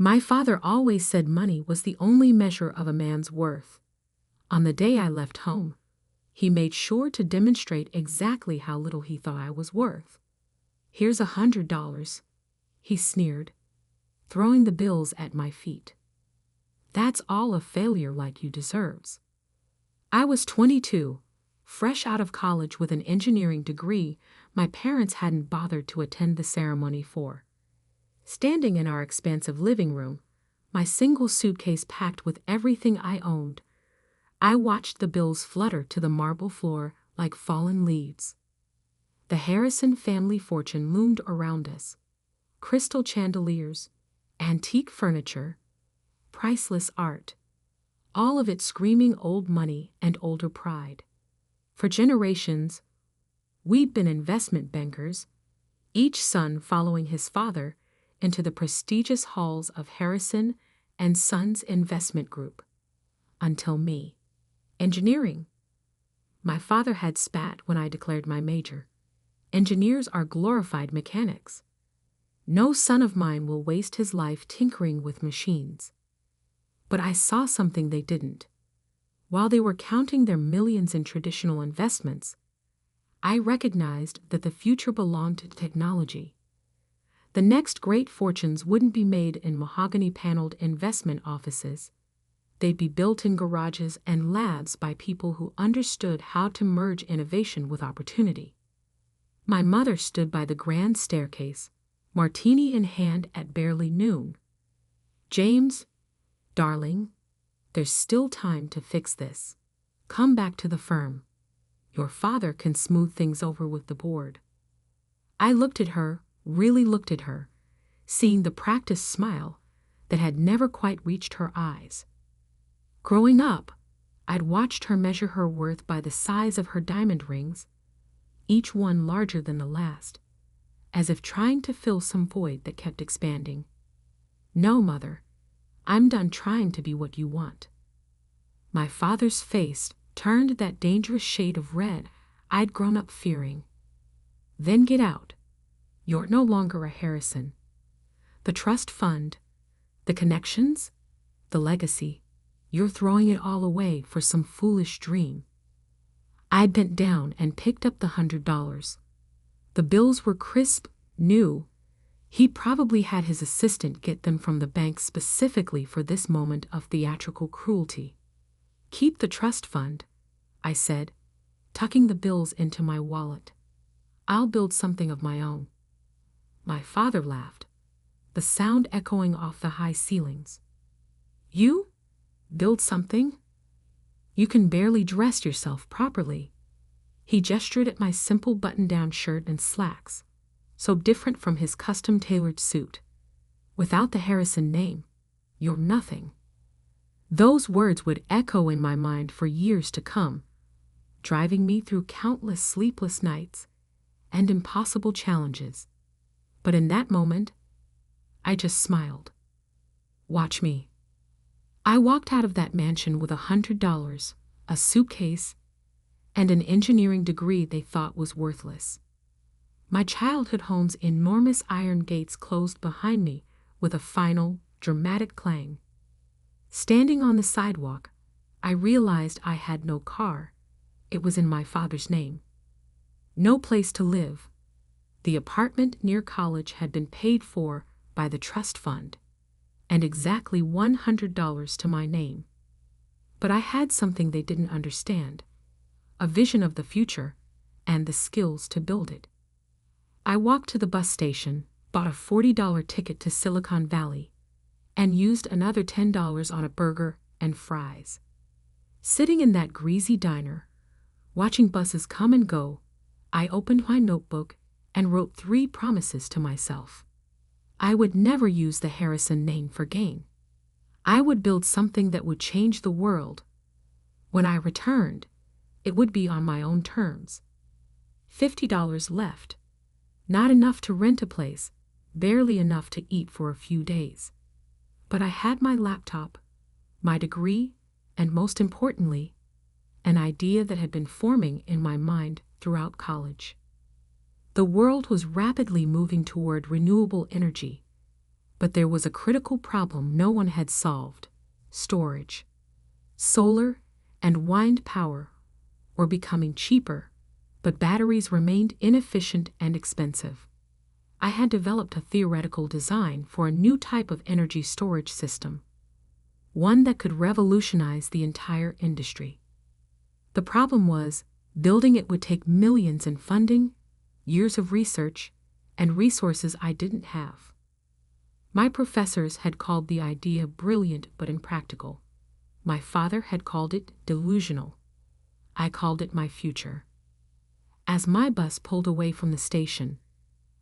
My father always said money was the only measure of a man's worth. On the day I left home, he made sure to demonstrate exactly how little he thought I was worth. "Here's $100, he sneered, throwing the bills at my feet. "That's all a failure like you deserves." I was 22, fresh out of college with an engineering degree my parents hadn't bothered to attend the ceremony for. Standing in our expansive living room, my single suitcase packed with everything I owned, I watched the bills flutter to the marble floor like fallen leaves. The Harrison family fortune loomed around us. Crystal chandeliers, antique furniture, priceless art, all of it screaming old money and older pride. For generations, we'd been investment bankers, each son following his father into the prestigious halls of Harrison and Sons Investment Group. Until me. Engineering. My father had spat when I declared my major. Engineers are glorified mechanics. No son of mine will waste his life tinkering with machines. But I saw something they didn't. While they were counting their millions in traditional investments, I recognized that the future belonged to technology. The next great fortunes wouldn't be made in mahogany-paneled investment offices. They'd be built in garages and labs by people who understood how to merge innovation with opportunity. My mother stood by the grand staircase, martini in hand at barely noon. "James, darling, there's still time to fix this. Come back to the firm. Your father can smooth things over with the board." I looked at her, really looked at her, seeing the practiced smile that had never quite reached her eyes. Growing up, I'd watched her measure her worth by the size of her diamond rings, each one larger than the last, as if trying to fill some void that kept expanding. "No, Mother, I'm done trying to be what you want." My father's face turned that dangerous shade of red I'd grown up fearing. "Then get out. You're no longer a Harrison. The trust fund, the connections, the legacy, you're throwing it all away for some foolish dream." I bent down and picked up the $100. The bills were crisp, new. He'd probably had his assistant get them from the bank specifically for this moment of theatrical cruelty. "Keep the trust fund," I said, tucking the bills into my wallet. "I'll build something of my own." My father laughed, the sound echoing off the high ceilings. "You? Build something? You can barely dress yourself properly." He gestured at my simple button-down shirt and slacks, so different from his custom-tailored suit. "Without the Harrison name, you're nothing." Those words would echo in my mind for years to come, driving me through countless sleepless nights and impossible challenges. But in that moment, I just smiled. "Watch me." I walked out of that mansion with $100, a suitcase, and an engineering degree they thought was worthless. My childhood home's enormous iron gates closed behind me with a final, dramatic clang. Standing on the sidewalk, I realized I had no car. It was in my father's name. No place to live. The apartment near college had been paid for by the trust fund, and exactly $100 to my name. But I had something they didn't understand, a vision of the future and the skills to build it. I walked to the bus station, bought a $40 ticket to Silicon Valley, and used another $10 on a burger and fries. Sitting in that greasy diner, watching buses come and go, I opened my notebook and wrote 3 promises to myself. I would never use the Harrison name for gain. I would build something that would change the world. When I returned, it would be on my own terms. $50 left. Not enough to rent a place, barely enough to eat for a few days. But I had my laptop, my degree, and most importantly, an idea that had been forming in my mind throughout college. The world was rapidly moving toward renewable energy, But there was a critical problem no one had solved: storage. Solar and wind power were becoming cheaper, but batteries remained inefficient and expensive. I had developed a theoretical design for a new type of energy storage system, one that could revolutionize the entire industry. The problem was, building it would take millions in funding, years of research, and resources I didn't have. My professors had called the idea brilliant but impractical. My father had called it delusional. I called it my future. As my bus pulled away from the station,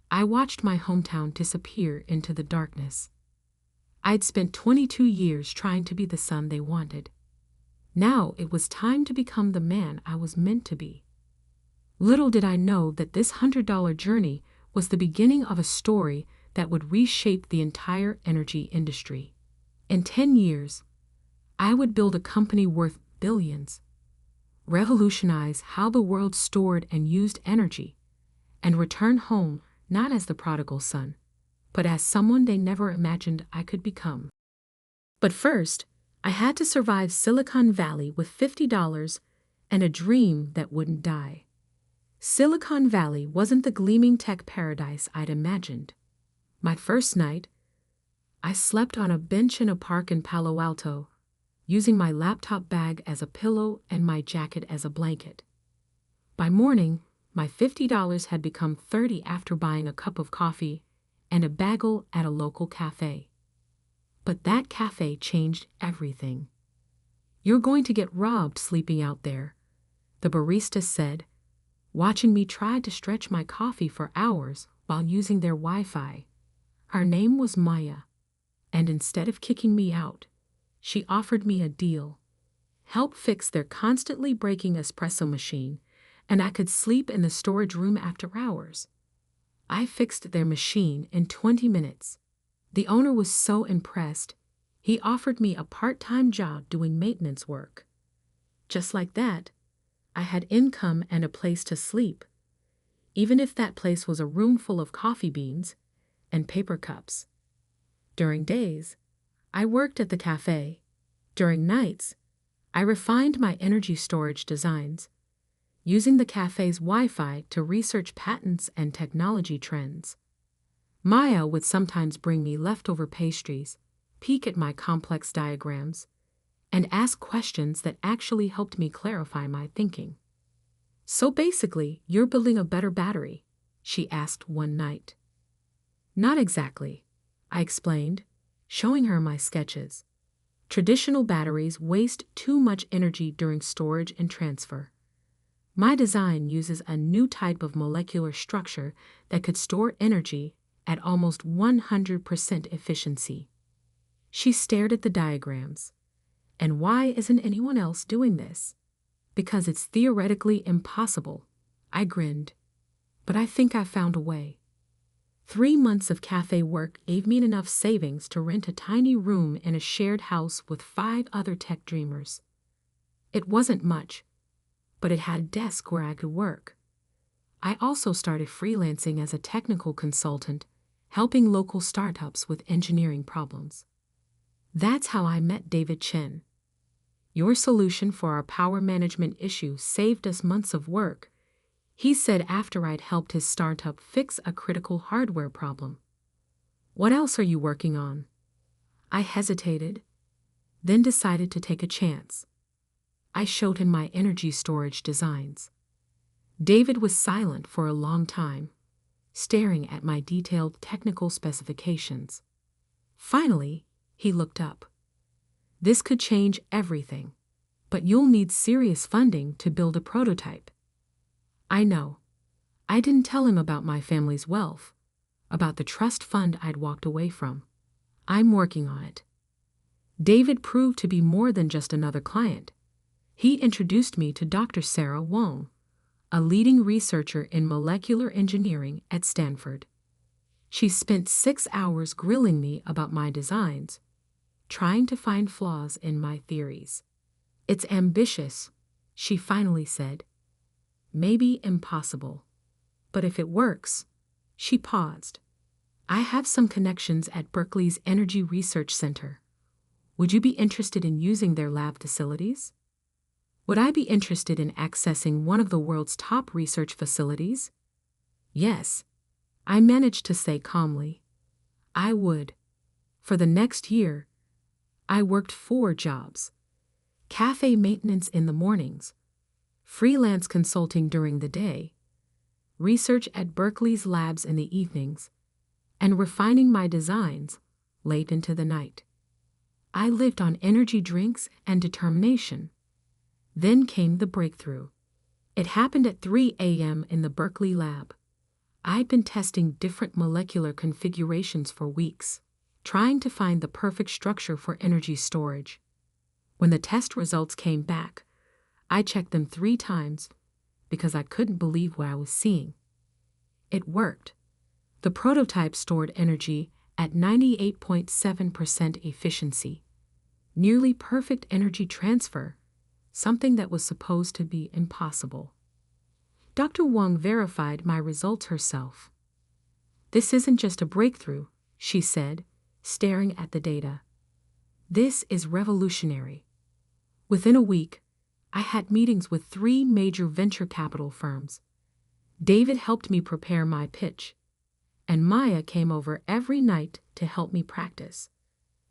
I watched my hometown disappear into the darkness. I'd spent 22 years trying to be the son they wanted. Now it was time to become the man I was meant to be. Little did I know that this $100 journey was the beginning of a story that would reshape the entire energy industry. In 10 years, I would build a company worth billions, revolutionize how the world stored and used energy, and return home not as the prodigal son, but as someone they never imagined I could become. But first, I had to survive Silicon Valley with $50 and a dream that wouldn't die. Silicon Valley wasn't the gleaming tech paradise I'd imagined. My first night, I slept on a bench in a park in Palo Alto, using my laptop bag as a pillow and my jacket as a blanket. By morning, my $50 had become $30 after buying a cup of coffee and a bagel at a local cafe. But that cafe changed everything. "You're going to get robbed sleeping out there," the barista said, watching me try to stretch my coffee for hours while using their Wi-Fi. Her name was Maya, and instead of kicking me out, she offered me a deal: help fix their constantly breaking espresso machine, and I could sleep in the storage room after hours. I fixed their machine in 20 minutes. The owner was so impressed, he offered me a part-time job doing maintenance work. Just like that, I had income and a place to sleep, even if that place was a room full of coffee beans and paper cups. During days, I worked at the cafe. During nights, I refined my energy storage designs, using the cafe's Wi-Fi to research patents and technology trends. Maya would sometimes bring me leftover pastries, peek at my complex diagrams, and ask questions that actually helped me clarify my thinking. "So basically, you're building a better battery?" she asked one night. "Not exactly," I explained, showing her my sketches. "Traditional batteries waste too much energy during storage and transfer. My design uses a new type of molecular structure that could store energy at almost 100% efficiency." She stared at the diagrams. "And why isn't anyone else doing this?" "Because it's theoretically impossible," I grinned. "But I think I found a way." 3 months of cafe work gave me enough savings to rent a tiny room in a shared house with 5 other tech dreamers. It wasn't much, but it had a desk where I could work. I also started freelancing as a technical consultant, helping local startups with engineering problems. That's how I met David Chen. "Your solution for our power management issue saved us months of work," he said after I'd helped his startup fix a critical hardware problem. "What else are you working on?" I hesitated, then decided to take a chance. I showed him my energy storage designs. David was silent for a long time, staring at my detailed technical specifications. Finally, he looked up. "This could change everything, but you'll need serious funding to build a prototype." I know. I didn't tell him about my family's wealth, about the trust fund I'd walked away from. "I'm working on it." David proved to be more than just another client. He introduced me to Dr. Sarah Wong, a leading researcher in molecular engineering at Stanford. She spent 6 hours grilling me about my designs, trying to find flaws in my theories. "It's ambitious," she finally said. "Maybe impossible. But if it works—" She paused. I have some connections at Berkeley's Energy Research Center. Would you be interested in using their lab facilities? Would I be interested in accessing one of the world's top research facilities? Yes, I managed to say calmly. I would. For the next year, I worked 4 jobs: cafe maintenance in the mornings, freelance consulting during the day, research at Berkeley's labs in the evenings, and refining my designs late into the night. I lived on energy drinks and determination. Then came the breakthrough. It happened at 3 a.m. in the Berkeley lab. I'd been testing different molecular configurations for weeks, trying to find the perfect structure for energy storage. When the test results came back, I checked them 3 times because I couldn't believe what I was seeing. It worked. The prototype stored energy at 98.7% efficiency, nearly perfect energy transfer, something that was supposed to be impossible. Dr. Wang verified my results herself. "This isn't just a breakthrough," she said, staring at the data. "This is revolutionary." Within a week, I had meetings with 3 major venture capital firms. David helped me prepare my pitch, and Maya came over every night to help me practice,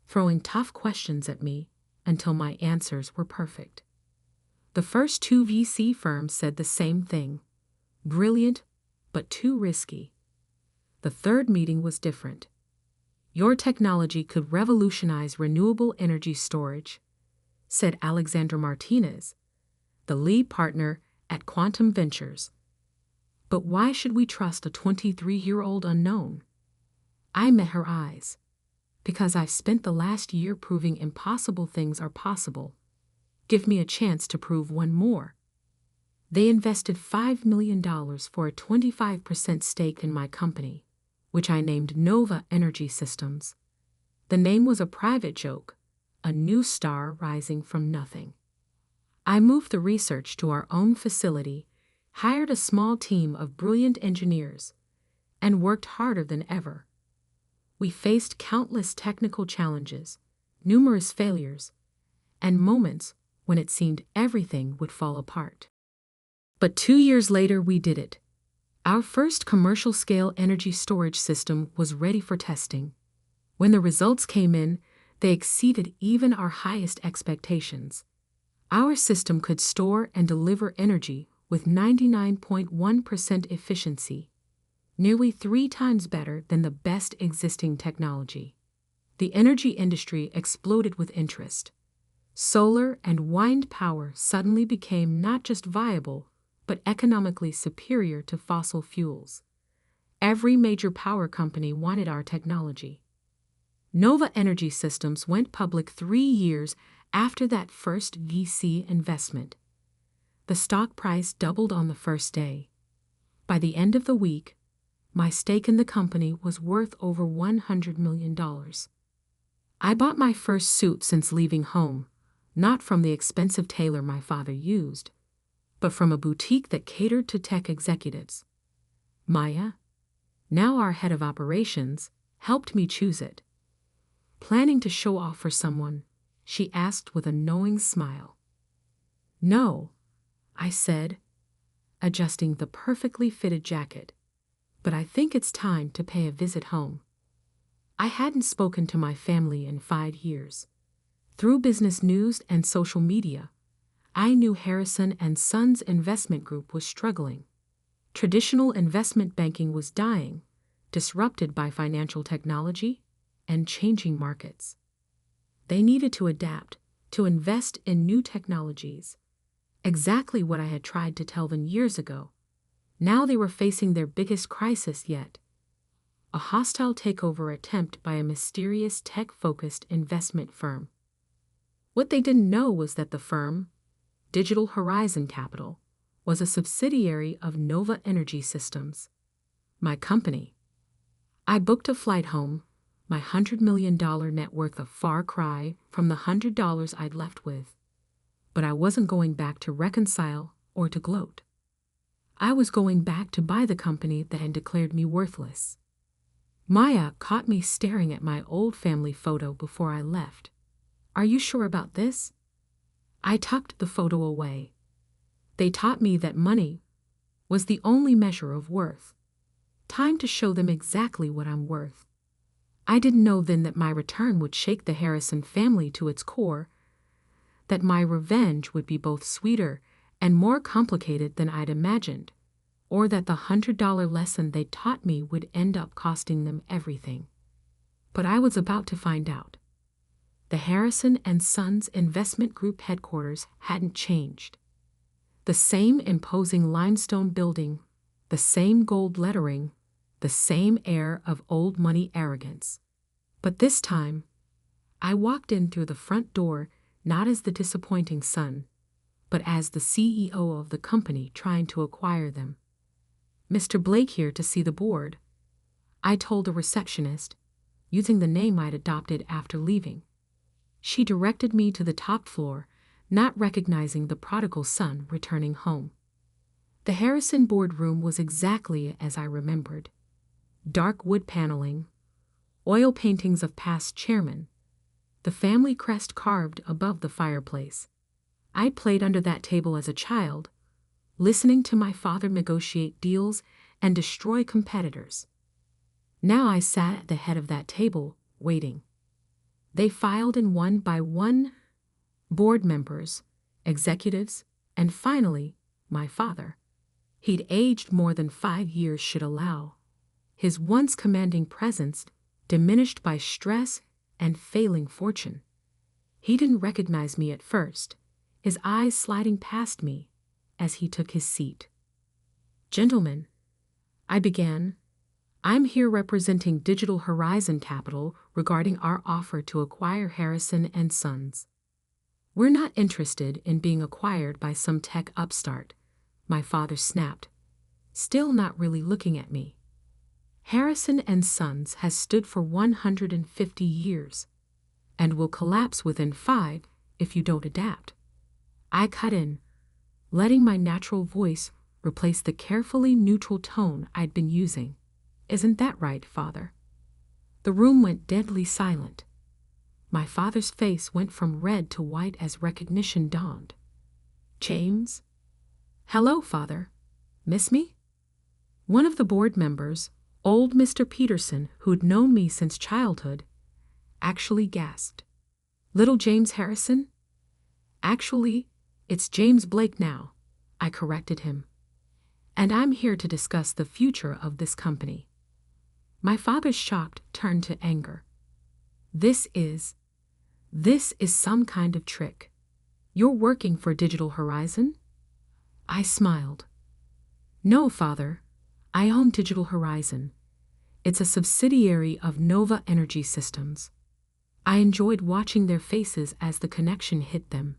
throwing tough questions at me until my answers were perfect. The first 2 VC firms said the same thing: brilliant, but too risky. The third meeting was different. "Your technology could revolutionize renewable energy storage," said Alexandra Martinez, the lead partner at Quantum Ventures. "But why should we trust a 23-year-old unknown?" I met her eyes. "Because I've spent the last year proving impossible things are possible. Give me a chance to prove one more." They invested $5 million for a 25% stake in my company, which I named Nova Energy Systems. The name was a private joke, a new star rising from nothing. I moved the research to our own facility, hired a small team of brilliant engineers, and worked harder than ever. We faced countless technical challenges, numerous failures, and moments when it seemed everything would fall apart. But 2 years later, we did it. Our first commercial-scale energy storage system was ready for testing. When the results came in, they exceeded even our highest expectations. Our system could store and deliver energy with 99.1% efficiency, nearly 3 times better than the best existing technology. The energy industry exploded with interest. Solar and wind power suddenly became not just viable, but economically superior to fossil fuels. Every major power company wanted our technology. Nova Energy Systems went public 3 years after that first VC investment. The stock price doubled on the first day. By the end of the week, my stake in the company was worth over $100 million. I bought my first suit since leaving home, not from the expensive tailor my father used, but from a boutique that catered to tech executives. Maya, now our head of operations, helped me choose it. "Planning to show off for someone?" she asked with a knowing smile. "No," I said, adjusting the perfectly fitted jacket, "but I think it's time to pay a visit home." I hadn't spoken to my family in 5 years. Through business news and social media, I knew Harrison & Sons Investment Group was struggling. Traditional investment banking was dying, disrupted by financial technology and changing markets. They needed to adapt, to invest in new technologies. Exactly what I had tried to tell them years ago. Now they were facing their biggest crisis yet: a hostile takeover attempt by a mysterious tech-focused investment firm. What they didn't know was that the firm, Digital Horizon Capital, was a subsidiary of Nova Energy Systems, my company. I booked a flight home, my $100 million net worth a far cry from the $100 I'd left with. But I wasn't going back to reconcile or to gloat. I was going back to buy the company that had declared me worthless. Maya caught me staring at my old family photo before I left. Are you sure about this? I tucked the photo away. They taught me that money was the only measure of worth. Time to show them exactly what I'm worth. I didn't know then that my return would shake the Harrison family to its core, that my revenge would be both sweeter and more complicated than I'd imagined, or that the $100 lesson they taught me would end up costing them everything. But I was about to find out. The Harrison and Sons Investment Group headquarters hadn't changed. The same imposing limestone building, the same gold lettering, the same air of old money arrogance. But this time, I walked in through the front door not as the disappointing son, but as the CEO of the company trying to acquire them. Mr. Blake here to see the board, I told the receptionist, using the name I'd adopted after leaving. She directed me to the top floor, not recognizing the prodigal son returning home. The Harrison boardroom was exactly as I remembered. Dark wood paneling, oil paintings of past chairmen, the family crest carved above the fireplace. I played under that table as a child, listening to my father negotiate deals and destroy competitors. Now I sat at the head of that table, waiting. They filed in one by one, board members, executives, and finally, my father. He'd aged more than 5 years should allow. His once commanding presence diminished by stress and failing fortune. He didn't recognize me at first, his eyes sliding past me as he took his seat. Gentlemen, I began, I'm here representing Digital Horizon Capital regarding our offer to acquire Harrison and Sons. We're not interested in being acquired by some tech upstart, my father snapped, still not really looking at me. Harrison and Sons has stood for 150 years and will collapse within 5 if you don't adapt. I cut in, letting my natural voice replace the carefully neutral tone I'd been using. Isn't that right, Father? The room went deadly silent. My father's face went from red to white as recognition dawned. James? Hello, Father. Miss me? One of the board members, old Mr. Peterson, who'd known me since childhood, actually gasped. Little James Harrison? Actually, it's James Blake now, I corrected him. And I'm here to discuss the future of this company. My father's shock turned to anger. This is some kind of trick. You're working for Digital Horizon? I smiled. No, Father. I own Digital Horizon. It's a subsidiary of Nova Energy Systems. I enjoyed watching their faces as the connection hit them.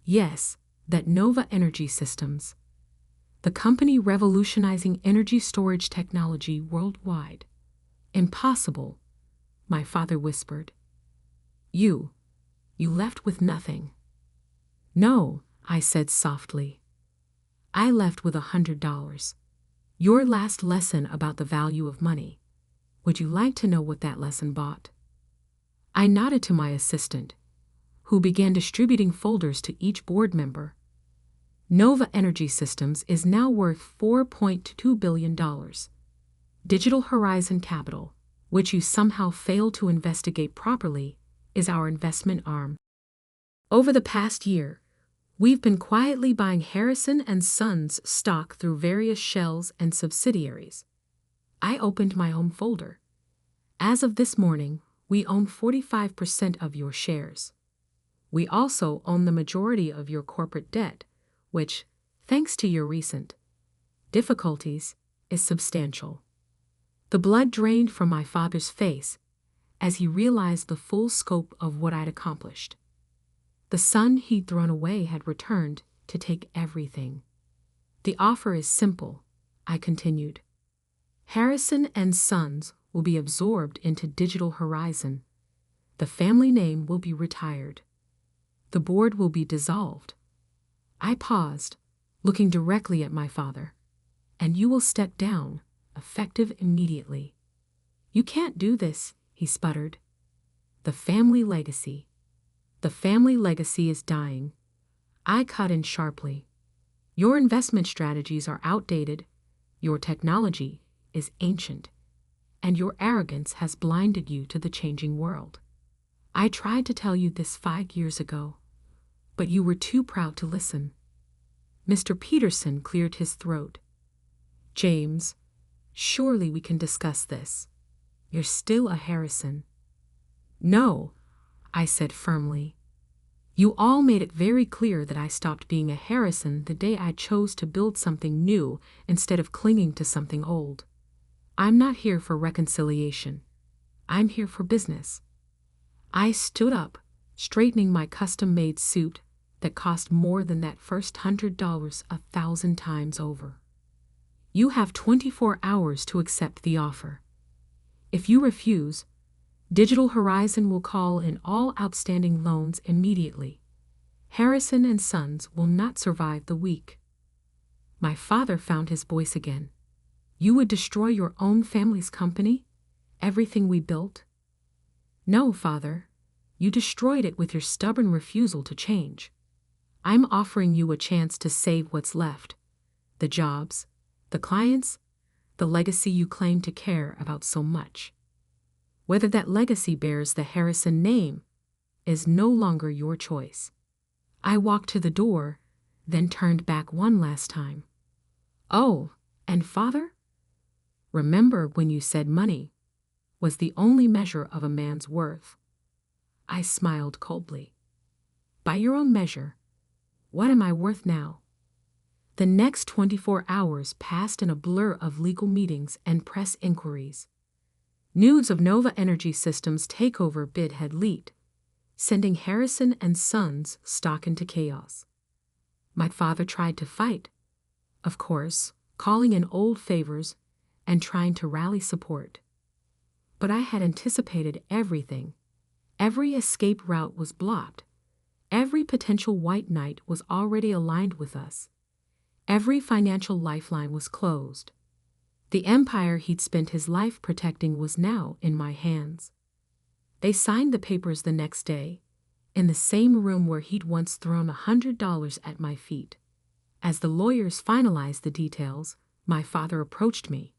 Yes, that Nova Energy Systems. The company revolutionizing energy storage technology worldwide. Impossible, my father whispered. You left with nothing. No, I said softly. I left with $100. Your last lesson about the value of money. Would you like to know what that lesson bought? I nodded to my assistant, who began distributing folders to each board member. Nova Energy Systems is now worth $4.2 billion. Digital Horizon Capital, which you somehow failed to investigate properly, is our investment arm. Over the past year, we've been quietly buying Harrison and Sons stock through various shells and subsidiaries. I opened my home folder. As of this morning, we own 45% of your shares. We also own the majority of your corporate debt, which, thanks to your recent difficulties, is substantial. The blood drained from my father's face as he realized the full scope of what I'd accomplished. The son he'd thrown away had returned to take everything. The offer is simple, I continued. Harrison and Sons will be absorbed into Digital Horizon. The family name will be retired. The board will be dissolved. I paused, looking directly at my father. And you will step down, effective immediately. "You can't do this," he sputtered. "The family legacy. The family legacy is dying." I cut in sharply. "Your investment strategies are outdated, your technology is ancient, and your arrogance has blinded you to the changing world. I tried to tell you this 5 years ago, but you were too proud to listen." Mr. Peterson cleared his throat. "James, surely we can discuss this. You're still a Harrison." "No," I said firmly. "You all made it very clear that I stopped being a Harrison the day I chose to build something new instead of clinging to something old. I'm not here for reconciliation. I'm here for business." I stood up, straightening my custom-made suit that cost more than that first $100 1,000 times over. "You have 24 hours to accept the offer. If you refuse, Digital Horizon will call in all outstanding loans immediately. Harrison and Sons will not survive the week." My father found his voice again. "You would destroy your own family's company? Everything we built?" "No, Father. You destroyed it with your stubborn refusal to change. I'm offering you a chance to save what's left. The jobs, the clients, the legacy you claim to care about so much. Whether that legacy bears the Harrison name is no longer your choice." I walked to the door, then turned back one last time. "Oh, and Father? Remember when you said money was the only measure of a man's worth?" I smiled coldly. "By your own measure, what am I worth now?" The next 24 hours passed in a blur of legal meetings and press inquiries. News of Nova Energy Systems' takeover bid had leaked, sending Harrison and Sons stock into chaos. My father tried to fight, of course, calling in old favors and trying to rally support. But I had anticipated everything. Every escape route was blocked. Every potential white knight was already aligned with us. Every financial lifeline was closed. The empire he'd spent his life protecting was now in my hands. They signed the papers the next day, in the same room where he'd once thrown $100 at my feet. As the lawyers finalized the details, my father approached me.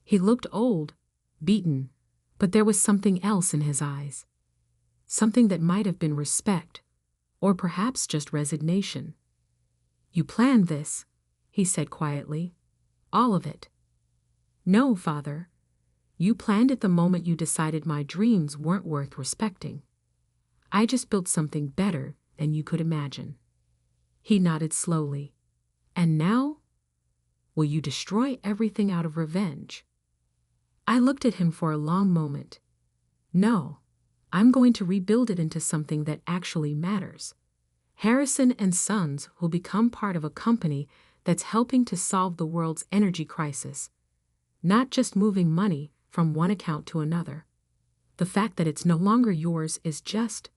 He looked old, beaten, but there was something else in his eyes. Something that might have been respect, or perhaps just resignation. "You planned this," he said quietly. "All of it." "No, Father. You planned it the moment you decided my dreams weren't worth respecting. I just built something better than you could imagine." He nodded slowly. "And now? Will you destroy everything out of revenge?" I looked at him for a long moment. "No, I'm going to rebuild it into something that actually matters. Harrison and Sons will become part of a company that's helping to solve the world's energy crisis, not just moving money from one account to another. The fact that it's no longer yours is just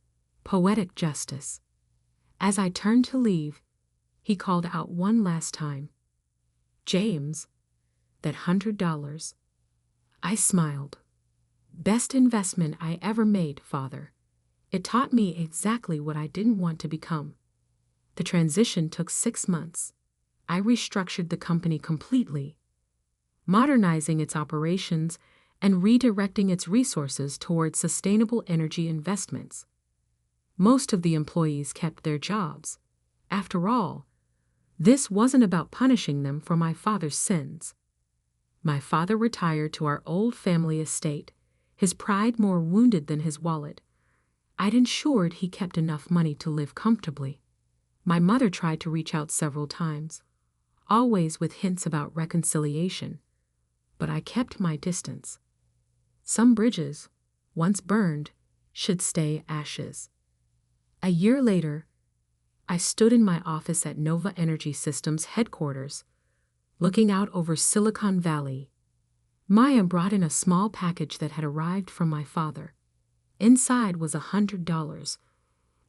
poetic justice." As I turned to leave, he called out one last time, "James, that $100. I smiled. "Best investment I ever made, Father. It taught me exactly what I didn't want to become." The transition took 6 months. I restructured the company completely, modernizing its operations and redirecting its resources towards sustainable energy investments. Most of the employees kept their jobs. After all, this wasn't about punishing them for my father's sins. My father retired to our old family estate, his pride more wounded than his wallet. I'd ensured he kept enough money to live comfortably. My mother tried to reach out several times, always with hints about reconciliation, but I kept my distance. Some bridges, once burned, should stay ashes. A year later, I stood in my office at Nova Energy Systems headquarters, looking out over Silicon Valley. Maya brought in a small package that had arrived from my father. Inside was $100,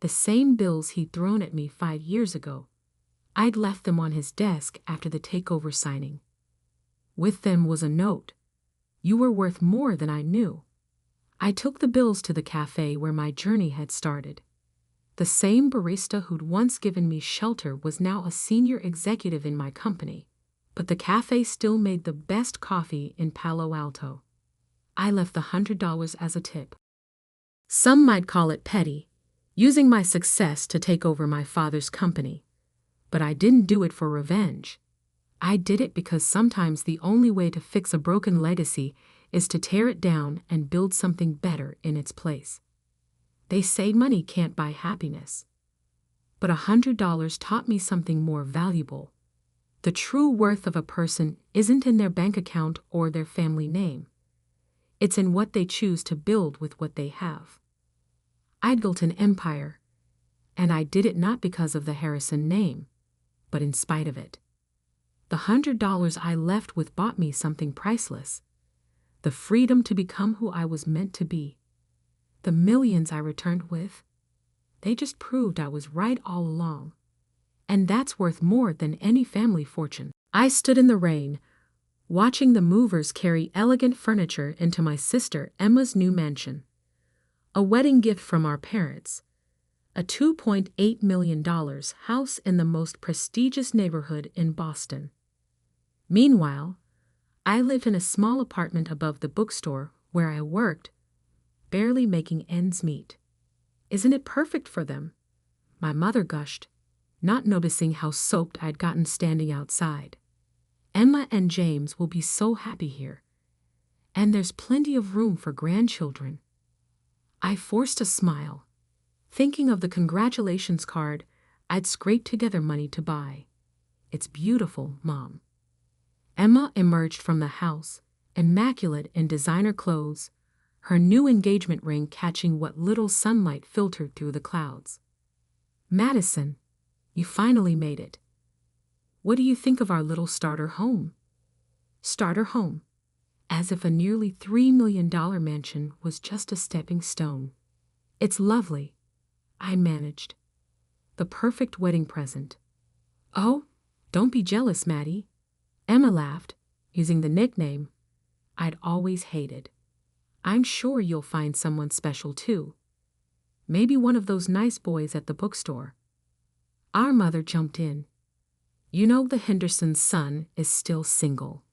the same bills he'd thrown at me 5 years ago. I'd left them on his desk after the takeover signing. With them was a note, You were worth more than I knew. I took the bills to the cafe where my journey had started. The same barista who'd once given me shelter was now a senior executive in my company, but the cafe still made the best coffee in Palo Alto. I left the $100 as a tip. Some might call it petty, using my success to take over my father's company. But I didn't do it for revenge. I did it because sometimes the only way to fix a broken legacy is to tear it down and build something better in its place. They say money can't buy happiness. But $100 taught me something more valuable. The true worth of a person isn't in their bank account or their family name. It's in what they choose to build with what they have. I'd built an empire, and I did it not because of the Harrison name, but in spite of it. The $100 I left with bought me something priceless. The freedom to become who I was meant to be. The millions I returned with, they just proved I was right all along. And that's worth more than any family fortune. I stood in the rain, watching the movers carry elegant furniture into my sister Emma's new mansion. A wedding gift from our parents. A $2.8 million house in the most prestigious neighborhood in Boston. Meanwhile, I lived in a small apartment above the bookstore where I worked, barely making ends meet. Isn't it perfect for them? My mother gushed, not noticing how soaked I'd gotten standing outside. Emma and James will be so happy here. And there's plenty of room for grandchildren. I forced a smile, thinking of the congratulations card I'd scraped together money to buy. It's beautiful, Mom. Emma emerged from the house, immaculate in designer clothes, her new engagement ring catching what little sunlight filtered through the clouds. Madison, you finally made it. What do you think of our little starter home? Starter home. As if a nearly $3 million mansion was just a stepping stone. It's lovely, I managed. The perfect wedding present. Oh, don't be jealous, Maddie. Emma laughed, using the nickname I'd always hated. I'm sure you'll find someone special too. Maybe one of those nice boys at the bookstore. Our mother jumped in. You know the Henderson's son is still single.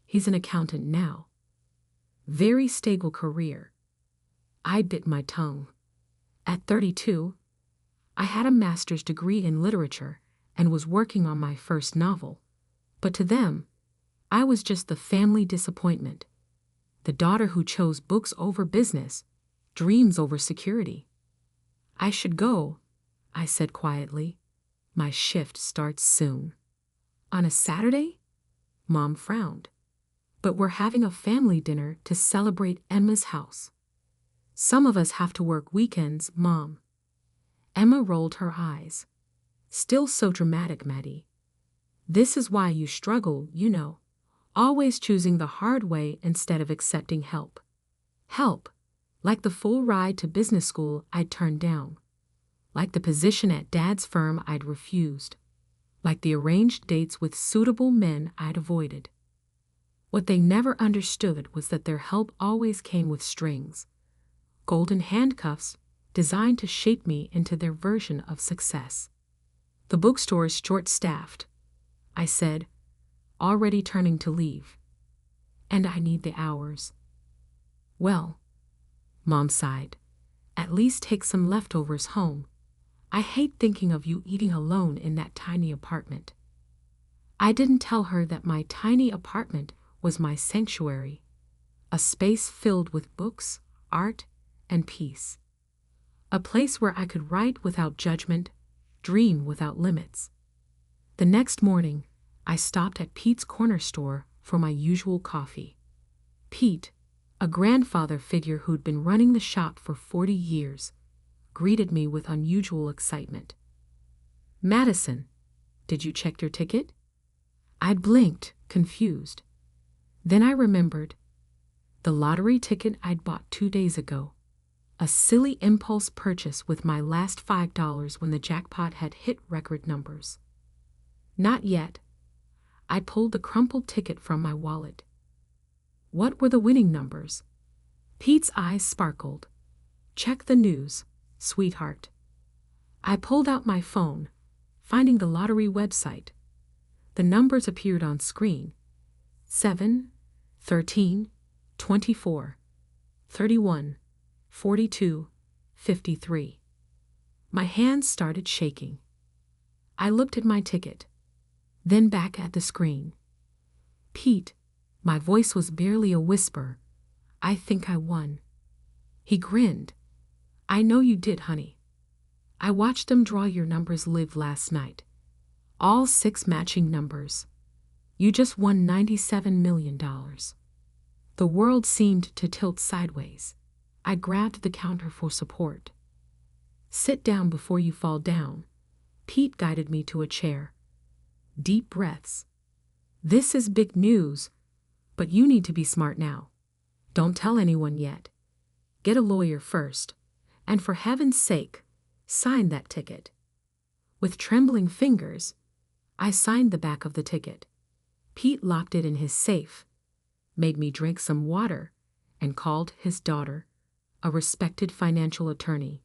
He's an accountant now. Very stable career. I bit my tongue. At 32, I had a master's degree in literature and was working on my first novel. But to them, I was just the family disappointment. The daughter who chose books over business, dreams over security. I should go, I said quietly. My shift starts soon. On a Saturday? Mom frowned. But we're having a family dinner to celebrate Emma's house. Some of us have to work weekends, Mom. Emma rolled her eyes. Still so dramatic, Maddie. This is why you struggle, you know. Always choosing the hard way instead of accepting help. Help, like the full ride to business school I'd turned down. Like the position at Dad's firm I'd refused. Like the arranged dates with suitable men I'd avoided. What they never understood was that their help always came with strings. Golden handcuffs designed to shape me into their version of success. The bookstore is short-staffed, I said, already turning to leave. And I need the hours. Well, Mom sighed, at least take some leftovers home. I hate thinking of you eating alone in that tiny apartment. I didn't tell her that my tiny apartment was my sanctuary, a space filled with books, art, and peace. A place where I could write without judgment, dream without limits. The next morning, I stopped at Pete's corner store for my usual coffee. Pete, a grandfather figure who'd been running the shop for 40 years, greeted me with unusual excitement. Madison, did you check your ticket? I'd blinked, confused. Then I remembered. The lottery ticket I'd bought 2 days ago. A silly impulse purchase with my last $5 when the jackpot had hit record numbers. Not yet. I pulled the crumpled ticket from my wallet. What were the winning numbers? Pete's eyes sparkled. Check the news, sweetheart. I pulled out my phone, finding the lottery website. The numbers appeared on screen. 7, 13, 24, 31, 42, 53. My hands started shaking. I looked at my ticket, then back at the screen. Pete, my voice was barely a whisper. I think I won. He grinned. I know you did, honey. I watched them draw your numbers live last night. All 6 matching numbers. You just won $97 million. The world seemed to tilt sideways. I grabbed the counter for support. Sit down before you fall down. Pete guided me to a chair. Deep breaths. This is big news, but you need to be smart now. Don't tell anyone yet. Get a lawyer first, and for heaven's sake, sign that ticket. With trembling fingers, I signed the back of the ticket. Pete locked it in his safe, made me drink some water, and called his daughter, a respected financial attorney.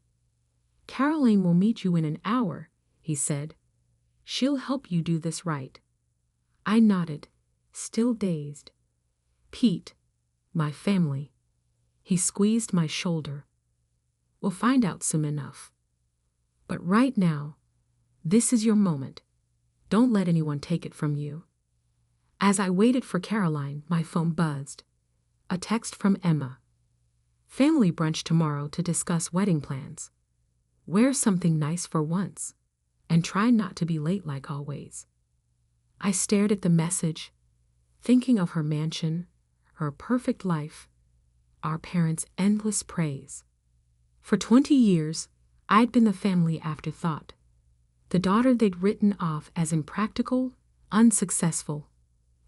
Caroline will meet you in an hour, he said. She'll help you do this right. I nodded, still dazed. Pete, my family. He squeezed my shoulder. We'll find out soon enough. But right now, this is your moment. Don't let anyone take it from you. As I waited for Caroline, my phone buzzed. A text from Emma. Family brunch tomorrow to discuss wedding plans. Wear something nice for once, and try not to be late like always. I stared at the message, thinking of her mansion, her perfect life, our parents' endless praise. For 20 years, I'd been the family afterthought, the daughter they'd written off as impractical, unsuccessful,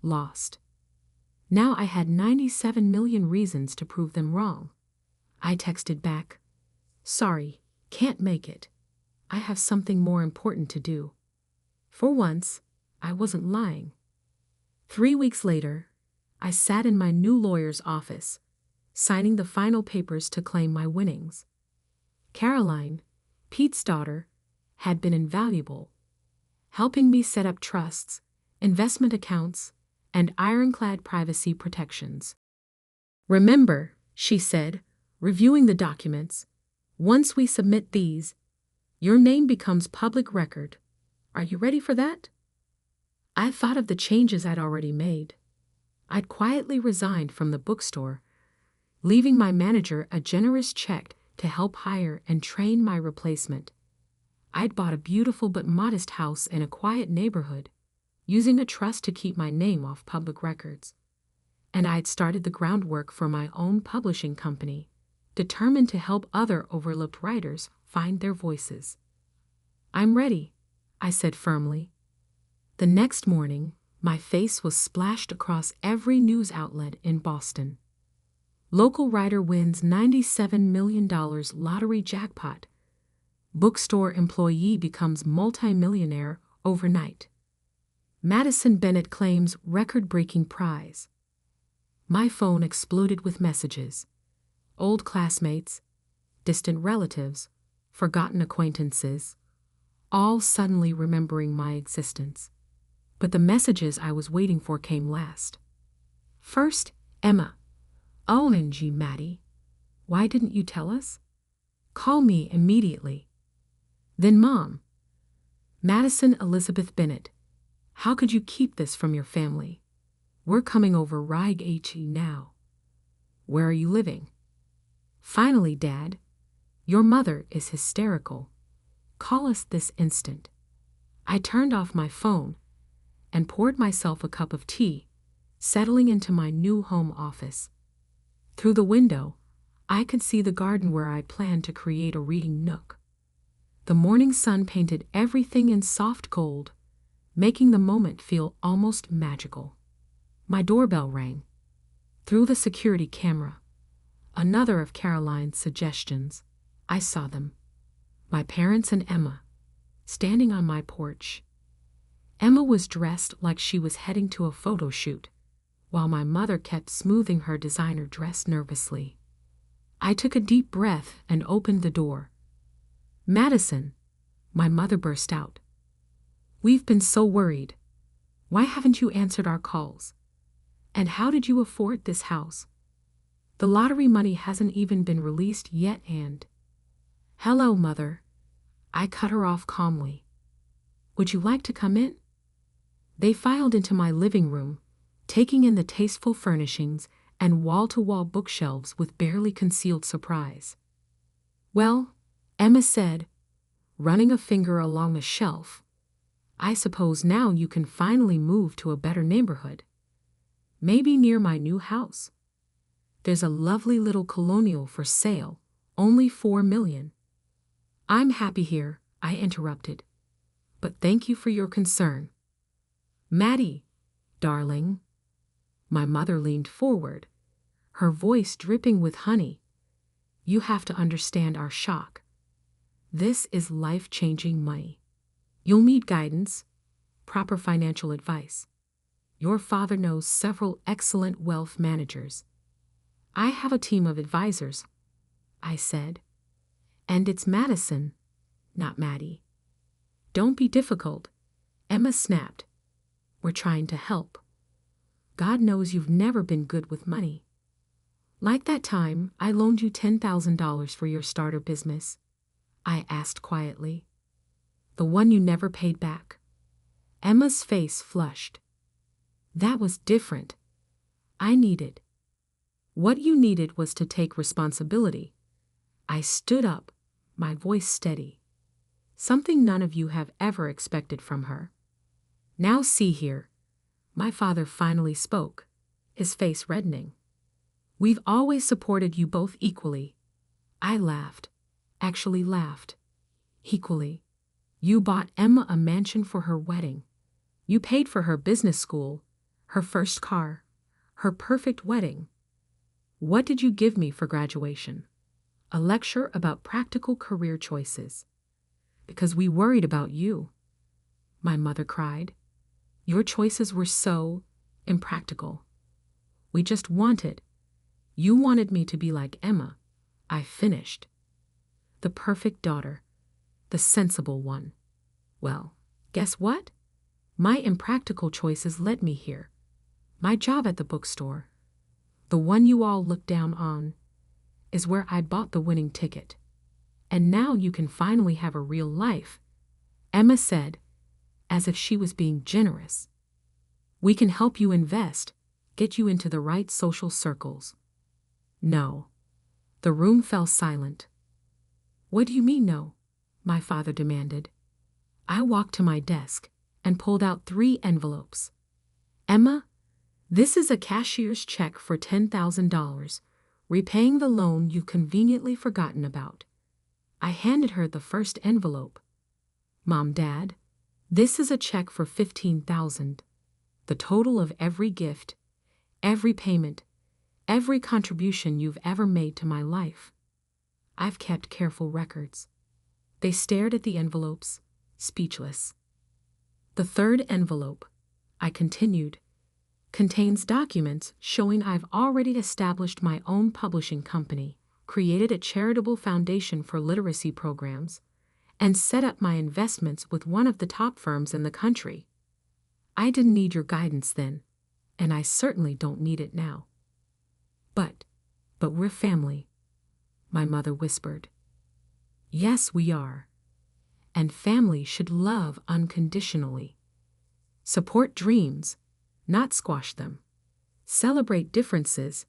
lost. Now I had 97 million reasons to prove them wrong. I texted back, sorry, can't make it. I have something more important to do. For once, I wasn't lying. 3 weeks later, I sat in my new lawyer's office, signing the final papers to claim my winnings. Caroline, Pete's daughter, had been invaluable, helping me set up trusts, investment accounts, and ironclad privacy protections. Remember, she said, reviewing the documents, once we submit these, your name becomes public record. Are you ready for that? I thought of the changes I'd already made. I'd quietly resigned from the bookstore, leaving my manager a generous check to help hire and train my replacement. I'd bought a beautiful but modest house in a quiet neighborhood, using a trust to keep my name off public records. And I'd started the groundwork for my own publishing company, determined to help other overlooked writers find their voices. I'm ready, I said firmly. The next morning, my face was splashed across every news outlet in Boston. Local writer wins $97 million lottery jackpot. Bookstore employee becomes multimillionaire overnight. Madison Bennett claims record-breaking prize. My phone exploded with messages. Old classmates, distant relatives, forgotten acquaintances, all suddenly remembering my existence. But the messages I was waiting for came last. First, Emma. OMG, Maddie. Why didn't you tell us? Call me immediately. Then Mom. Madison Elizabeth Bennett. How could you keep this from your family? We're coming over Rye HE now. Where are you living? Finally, Dad. Your mother is hysterical. Call us this instant. I turned off my phone and poured myself a cup of tea, settling into my new home office. Through the window, I could see the garden where I planned to create a reading nook. The morning sun painted everything in soft gold, making the moment feel almost magical. My doorbell rang. Through the security camera, another of Caroline's suggestions, I saw them. My parents and Emma, standing on my porch. Emma was dressed like she was heading to a photo shoot, while my mother kept smoothing her designer dress nervously. I took a deep breath and opened the door. "Madison," my mother burst out. "We've been so worried. Why haven't you answered our calls? And how did you afford this house? The lottery money hasn't even been released yet and—" "Hello, Mother." I cut her off calmly. "Would you like to come in?" They filed into my living room, taking in the tasteful furnishings and wall-to-wall bookshelves with barely concealed surprise. "Well," Emma said, running a finger along the shelf, "I suppose now you can finally move to a better neighborhood. Maybe near my new house. There's a lovely little colonial for sale, only $4 million. "I'm happy here," I interrupted. "But thank you for your concern." "Maddie, darling." My mother leaned forward, her voice dripping with honey. "You have to understand our shock. This is life-changing money. You'll need guidance, proper financial advice. Your father knows several excellent wealth managers." "I have a team of advisors," I said. "And it's Madison, not Maddie." "Don't be difficult," Emma snapped. "We're trying to help. God knows you've never been good with money. Like that time I loaned you $10,000 for your starter business," I asked quietly. "The one you never paid back." Emma's face flushed. "That was different. I needed—" "What you needed was to take responsibility." I stood up, my voice steady. "Something none of you have ever expected from her. Now see here." My father finally spoke, his face reddening. "We've always supported you both equally." I laughed, actually laughed. "Equally. You bought Emma a mansion for her wedding. You paid for her business school, her first car, her perfect wedding. What did you give me for graduation? A lecture about practical career choices. Because we worried about you." My mother cried. "Your choices were so impractical. We just wanted— You wanted me to be like Emma," I finished. "The perfect daughter, the sensible one. Well, guess what? My impractical choices led me here. My job at the bookstore, the one you all look down on, is where I bought the winning ticket. And now you can finally have a real life," Emma said, as if she was being generous. "We can help you invest, get you into the right social circles." "No." The room fell silent. "What do you mean no?" my father demanded. I walked to my desk and pulled out 3 envelopes. "Emma, this is a cashier's check for $10,000, repaying the loan you've conveniently forgotten about." I handed her the first envelope. "Mom, Dad, this is a check for $15,000, the total of every gift, every payment, every contribution you've ever made to my life. I've kept careful records." They stared at the envelopes, speechless. "The third envelope," I continued, "contains documents showing I've already established my own publishing company, created a charitable foundation for literacy programs, and set up my investments with one of the top firms in the country. I didn't need your guidance then, and I certainly don't need it now." But we're family," my mother whispered. "Yes, we are. And family should love unconditionally. Support dreams, not squash them. Celebrate differences,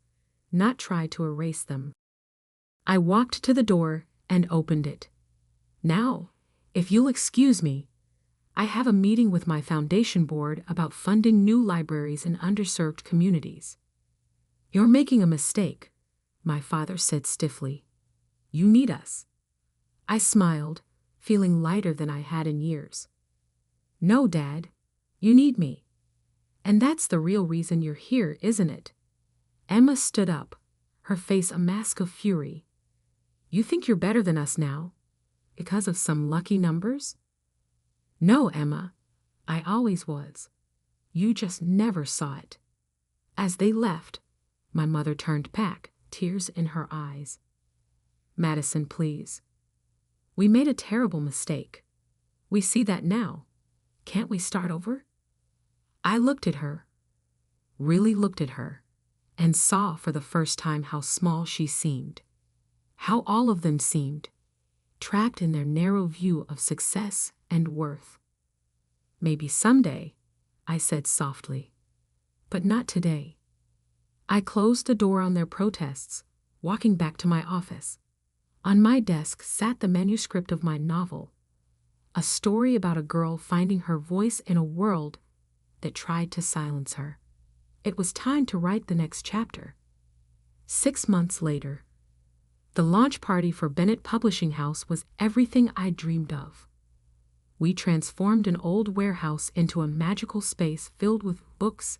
not try to erase them." I walked to the door and opened it. "Now, if you'll excuse me, I have a meeting with my foundation board about funding new libraries in underserved communities." "You're making a mistake," my father said stiffly. "You need us." I smiled, feeling lighter than I had in years. "No, Dad, you need me. And that's the real reason you're here, isn't it?" Emma stood up, her face a mask of fury. "You think you're better than us now, because of some lucky numbers?" "No, Emma, I always was. You just never saw it." As they left, my mother turned back, tears in her eyes. Madison, please. We made a terrible mistake. We see that now. Can't we start over? I looked at her, really looked at her, and saw for the first time how small she seemed. How all of them seemed, trapped in their narrow view of success and worth. Maybe someday, I said softly, but not today. I closed the door on their protests, walking back to my office. On my desk sat the manuscript of my novel, a story about a girl finding her voice in a world that tried to silence her. It was time to write the next chapter. 6 months later, the launch party for Bennett Publishing House was everything I dreamed of. We transformed an old warehouse into a magical space filled with books,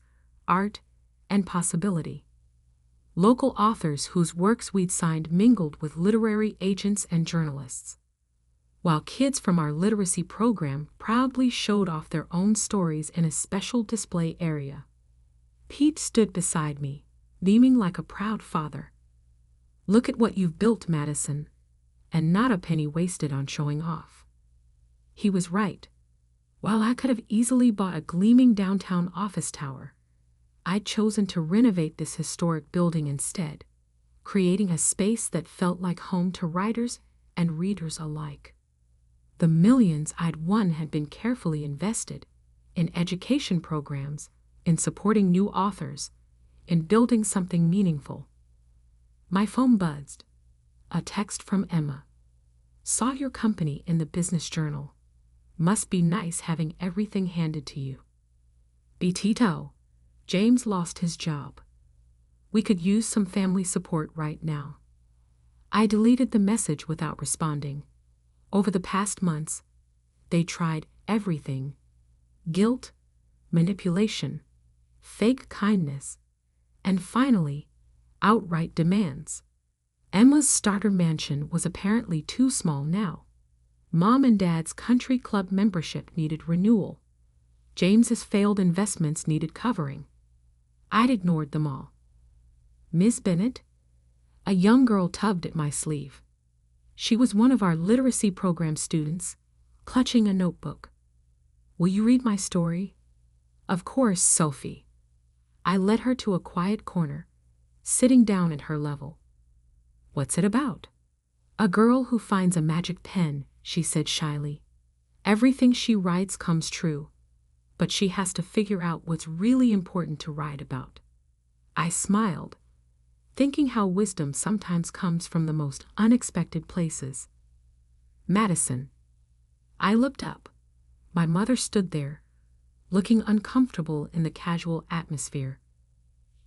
art, and possibility. Local authors whose works we'd signed mingled with literary agents and journalists, while kids from our literacy program proudly showed off their own stories in a special display area. Pete stood beside me, beaming like a proud father. Look at what you've built, Madison, and not a penny wasted on showing off. He was right. While I could have easily bought a gleaming downtown office tower, I'd chosen to renovate this historic building instead, creating a space that felt like home to writers and readers alike. The millions I'd won had been carefully invested in education programs, in supporting new authors, in building something meaningful. My phone buzzed. A text from Emma. Saw your company in the Business Journal. Must be nice having everything handed to you. Betito, James lost his job. We could use some family support right now. I deleted the message without responding. Over the past months, they tried everything. Guilt, manipulation, fake kindness, and finally, outright demands. Emma's starter mansion was apparently too small now. Mom and Dad's country club membership needed renewal. James's failed investments needed covering. I'd ignored them all. Miss Bennett? A young girl tugged at my sleeve. She was one of our literacy program students, clutching a notebook. Will you read my story? Of course, Sophie. I led her to a quiet corner, sitting down at her level. What's it about? A girl who finds a magic pen, she said shyly. Everything she writes comes true, but she has to figure out what's really important to write about. I smiled, thinking how wisdom sometimes comes from the most unexpected places. Madison. I looked up. My mother stood there, looking uncomfortable in the casual atmosphere.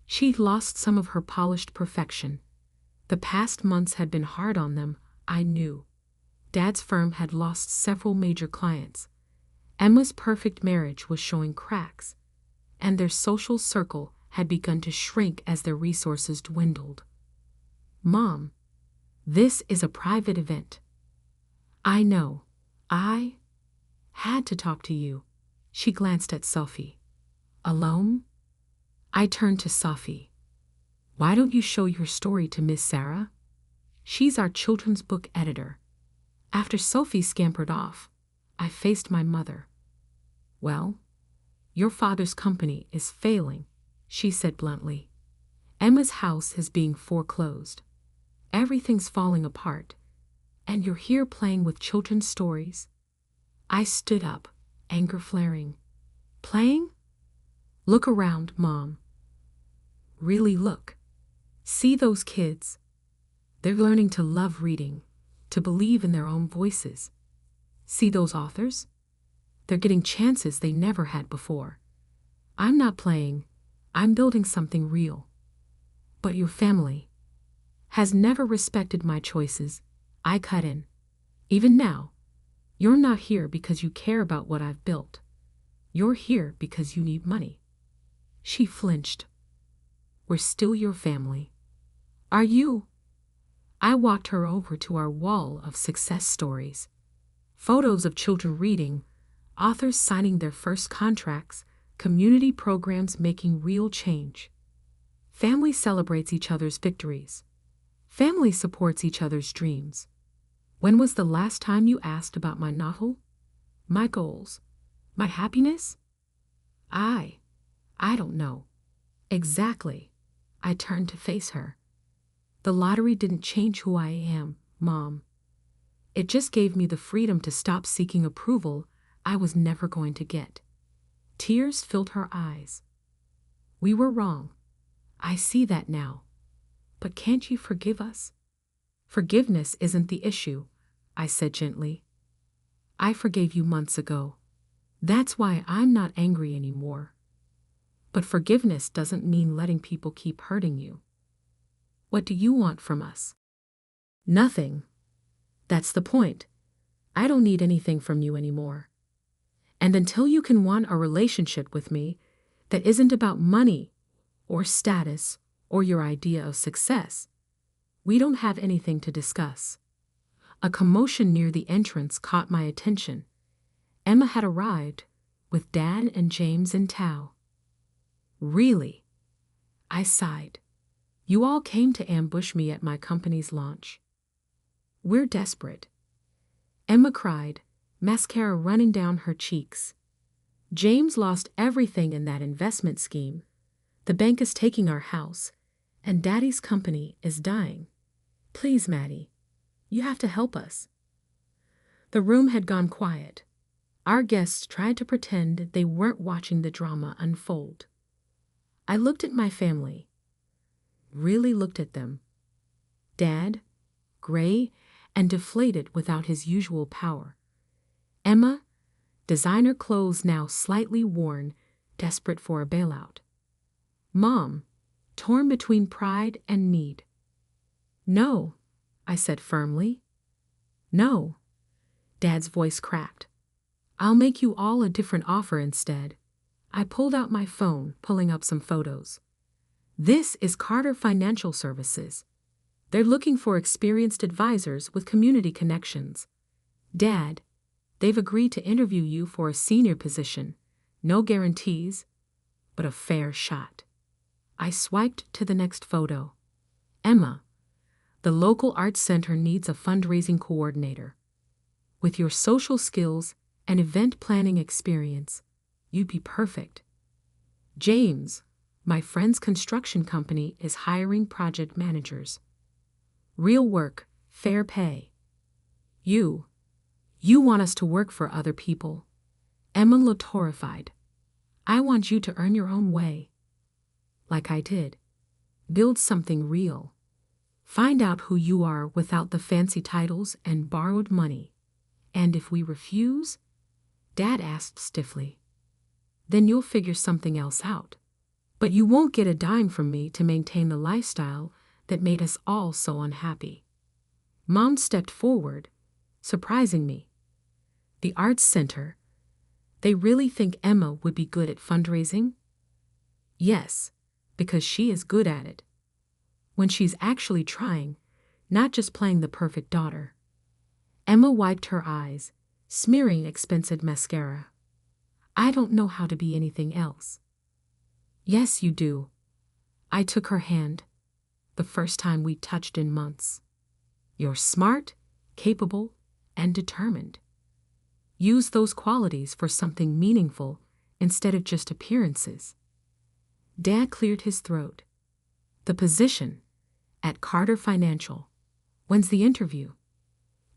She'd lost some of her polished perfection. The past months had been hard on them, I knew. Dad's firm had lost several major clients. Emma's perfect marriage was showing cracks, and their social circle had begun to shrink as their resources dwindled. Mom, this is a private event. I know. I had to talk to you. She glanced at Sophie. Alone? I turned to Sophie. Why don't you show your story to Miss Sarah? She's our children's book editor. After Sophie scampered off, I faced my mother. Well, your father's company is failing, she said bluntly. Emma's house is being foreclosed. Everything's falling apart, and you're here playing with children's stories. I stood up, anger flaring. Playing? Look around, Mom. Really look. See those kids. They're learning to love reading, to believe in their own voices. See those authors? They're getting chances they never had before. I'm not playing. I'm building something real. But your family has never respected my choices. I cut in. Even now, you're not here because you care about what I've built. You're here because you need money. She flinched. We're still your family. Are you? I walked her over to our wall of success stories. Photos of children reading, authors signing their first contracts, community programs making real change. Family celebrates each other's victories. Family supports each other's dreams. When was the last time you asked about my novel? My goals? My happiness? I don't know. Exactly. I turned to face her. The lottery didn't change who I am, Mom. It just gave me the freedom to stop seeking approval I was never going to get. Tears filled her eyes. We were wrong. I see that now. But can't you forgive us? Forgiveness isn't the issue, I said gently. I forgave you months ago. That's why I'm not angry anymore. But forgiveness doesn't mean letting people keep hurting you. What do you want from us? Nothing. That's the point. I don't need anything from you anymore. And until you can want a relationship with me that isn't about money or status or your idea of success, we don't have anything to discuss. A commotion near the entrance caught my attention. Emma had arrived with Dad and James in tow. Really? I sighed. You all came to ambush me at my company's launch. We're desperate. Emma cried, mascara running down her cheeks. James lost everything in that investment scheme. The bank is taking our house, and Daddy's company is dying. Please, Maddie, you have to help us. The room had gone quiet. Our guests tried to pretend they weren't watching the drama unfold. I looked at my family. Really looked at them. Dad, gray and deflated without his usual power. Emma, designer clothes now slightly worn, desperate for a bailout. Mom, torn between pride and need. No, I said firmly. No. Dad's voice cracked. I'll make you all a different offer instead. I pulled out my phone, pulling up some photos. This is Carter Financial Services. They're looking for experienced advisors with community connections. Dad, they've agreed to interview you for a senior position. No guarantees, but a fair shot. I swiped to the next photo. Emma, the local arts center needs a fundraising coordinator. With your social skills and event planning experience, you'd be perfect. James, my friend's construction company is hiring project managers. Real work, fair pay. You want us to work for other people. Emma looked horrified. I want you to earn your own way. Like I did. Build something real. Find out who you are without the fancy titles and borrowed money. And if we refuse, Dad asked stiffly, then you'll figure something else out. But you won't get a dime from me to maintain the lifestyle that made us all so unhappy. Mom stepped forward, surprising me. The Arts Center, they really think Emma would be good at fundraising? Yes, because she is good at it. When she's actually trying, not just playing the perfect daughter. Emma wiped her eyes, smearing expensive mascara. I don't know how to be anything else. Yes, you do. I took her hand, the first time we touched in months. You're smart, capable, and determined. Use those qualities for something meaningful instead of just appearances. Dad cleared his throat. The position at Carter Financial. When's the interview?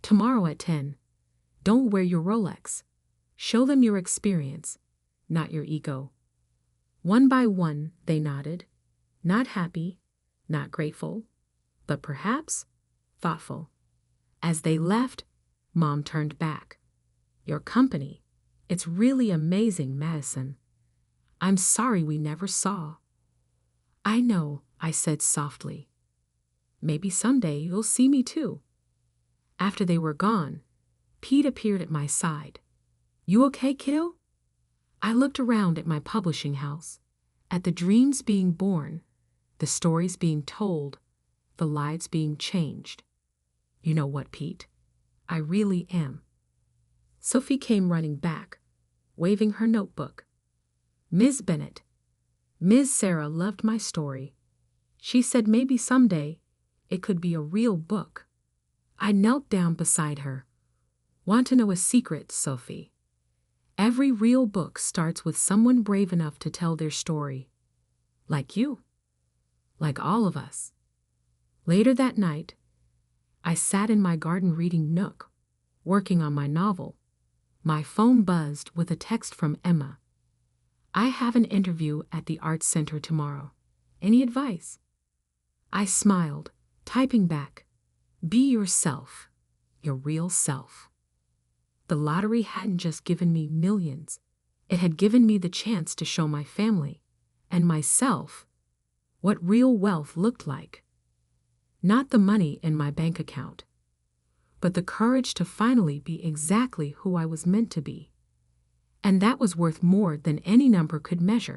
Tomorrow at 10. Don't wear your Rolex. Show them your experience, not your ego. One by one, they nodded. Not happy, not grateful, but perhaps thoughtful. As they left, Mom turned back. Your company, it's really amazing, Madison. I'm sorry we never saw. I know, I said softly. Maybe someday you'll see me too. After they were gone, Pete appeared at my side. You okay, kiddo? I looked around at my publishing house, at the dreams being born, the stories being told, the lives being changed. You know what, Pete? I really am. Sophie came running back, waving her notebook. Ms. Bennett, Ms. Sarah loved my story. She said maybe someday it could be a real book. I knelt down beside her. Want to know a secret, Sophie? Every real book starts with someone brave enough to tell their story. Like you. Like all of us. Later that night, I sat in my garden reading nook, working on my novel. My phone buzzed with a text from Emma. I have an interview at the Arts Center tomorrow. Any advice? I smiled, typing back, be yourself, your real self. The lottery hadn't just given me millions. It had given me the chance to show my family and myself what real wealth looked like. Not the money in my bank account, but the courage to finally be exactly who I was meant to be. And that was worth more than any number could measure.